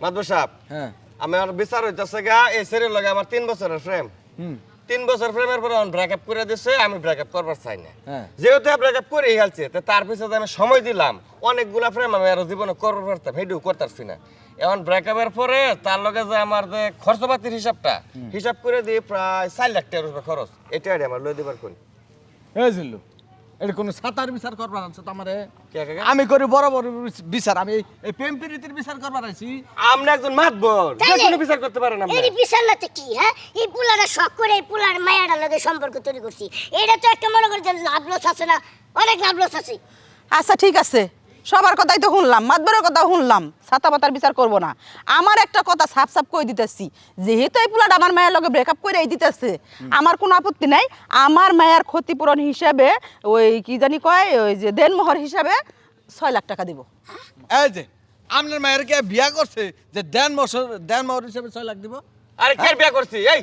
মাদবর সাহেব হ্যাঁ আমার বিচার হইতাছে গা এই ছেলের লগে আমার 3 বছরের প্রেম 3 বছর প্রেমের পরে অন ব্রেকআপ করে দিছে আমি ব্রেকআপ করবার চাই না যেহেতু ব্রেকআপ করে হেলছে তো তার পিছনে আমি সময় দিলাম অনেকগুলা প্রেম আমি আর জীবনে করবার পারতাম হেডিও করতারছি না এখন ব্রেকআপের পরে তার লগে যে আমার যে খরচপাতির হিসাব করে দিয়ে প্রায় 4 লাখ টাকার উপর খরচ এটা আমার লই দিবার কোন এই জিল্লু এটা কোন সাতার বিচার করবার আনছ তো আমারে কে কে আমি করি বড় বড় বিচার আমি এই প্রেম প্রীতির বিচার করবার আইছি আপনি একজন মাতবর যে কোনো বিচার করতে পারেন আপনি এই বিচার না তো কি হ্যাঁ এই পুলাটা শখ করে এই পুলার মায়াটার লগে সম্পর্ক তৈরি করছি এটা তো একটা মনে করে যে লাভ লস আছে না অনেক লাভ লস আছে আচ্ছা ঠিক আছে সবার কথাই তো শুনলাম মাতবরের কথা শুনলাম ছাতা পাতার বিচার করব না আমার একটা কথা সাফ সাফ কই দিতেছি যেহেতু এই পুলাটা আমার মায়ের লগে ব্রেকআপ করে দিতেছে আমার কোনো আপত্তি নাই আমার মায়ের ক্ষতিপূরণ হিসাবে ওই কি জানি কয় ওই যে দেনমোহর হিসাবে 6 লাখ টাকা দিব এই যে আপনার মায়ের কে বিয়া করছে যে দেনমোহর হিসেবে 6 লাখ দিব আরে কে বিয়া করছি এই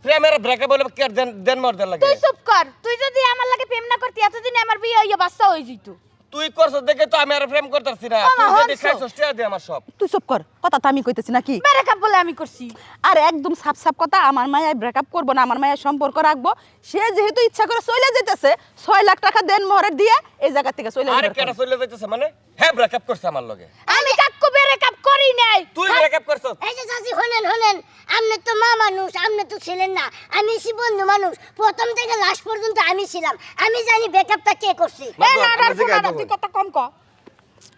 প্রেমের ব্রেকআপ হলে কে দেন মর দেন লাগে তুই চুপ কর তুই যদি আমার লাগে প্রেম না করতি এতদিন আমার বিয়ে হইয়া বাচ্চা হয়ে যেত তুই করছস দেখে তো আমি আর প্রেম করতেছি না তুই যদি খাইছস টিয়া দে আমার সব তুই চুপ কর কথা তো আমি কইতেছি নাকি ব্রেকআপ বলে আমি করছি আর একদম সাফ সাফ কথা আমার মায়ের ব্রেকআপ করবো না আমার মায়ের সম্পর্ক রাখবো সে যেহেতু ইচ্ছা করে চলে যেতেছে 6 লাখ টাকা দেন মোহরের দিয়ে এই জায়গা থেকে চলে আরে যাবে কেডা চলে যাইতেছে মানে হ্যাঁ ব্রেকআপ করছে আমার লগে আমি কাকু ব্রেকআপ করি নাই তুই ব্রেকআপ করছস এই যে চাচি হলেন আপনি তো মা মানুষ আপনি তো ছিলেন না আমি ছি বন্ধু মানুষ প্রথম থেকে লাস্ট পর্যন্ত আমি ছিলাম আমি জানি ব্রেকআপটা কে করছে এ নাডার ফোনা তুই কত কম ক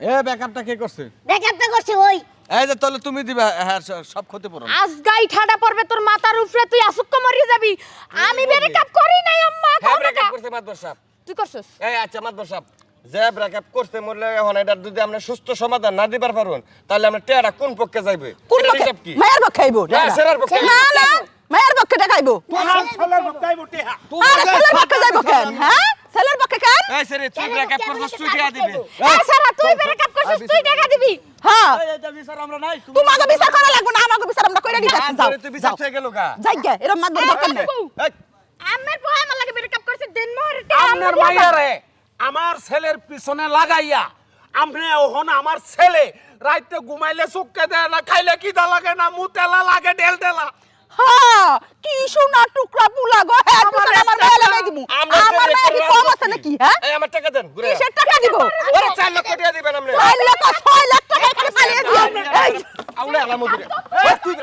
এ ব্যাকআপটা কে করছে ব্রেকআপটা করছে ওই এই যে তাহলে তুমি দিবা হ্যাঁ সব ক্ষতিপূরণ আজগাই ঠাডা পড়বে তোর মাথার উপরে তুই আসুক্ক মরিয়ে যাবি আমি ব্রেকআপ করি নাই আম্মা হ্যাঁ ব্রেকআপ করছে মাদবর সাহেব তুই করছস এই আচ্ছা মাদবর সাহেব যে ব্রেকআপ করতে মরলে এখন এটা যদি আমরা সুস্থ সমাধান না দিবার পারুন তাহলে আমরা টেয়ারা কোন পক্ষে যাইবে কোন এটার পক্ষে হিসাব কি মায়ের পক্ষে আইবো না সেরার পক্ষে না না মায়ের পক্ষে দেখাইবো তোমার ছেলের মুখটাই মুটি হা আর ছেলের পক্ষে যাইবো কেন হ্যাঁ ছেলের পক্ষে কেন এই সেরে তুই ব্রেকআপ করছস তুই টিয়া দিবে এই সারা তুই ব্রেকআপ করছিস তুই টাকা দিবি হ্যাঁ এটা বিচার আমরা নাই তোমাকে বিচার করা লাগবে না আমাকে বিচার আমরা কইরা দিতেছি যাও তুই বিচার থেকে গেল গা যাই গে এরকম মাতবর দরকার নেই এই, আমার বউ আমার লাগে ব্রেকআপ করছে দিন মোহর আপনার মাইয়ারে আমার ছেলের পিছনে লাগাইয়া আপনি ওহন আমার ছেলে রাইতে ঘুমাইলে চুক্কে দেয় না খাইলে কিদা লাগে না মুতেলা লাগে ডেল ডেলা হ্যাঁ কি সোনা টুকরা পুলা গো হ্যাঁ আমার মায়ের লাগাই দিমু আমরা আমার মায়ের কি কম আছে নাকি হ্যাঁ এই আমার টাকা দেন ঘুরে কিসের টাকা দিব ওরে 4 লক্ষ টাকা দিবেন আপনি 6 লাখ টাকা এখানে পালিয়ে দিও এই আউলে আলামত তুই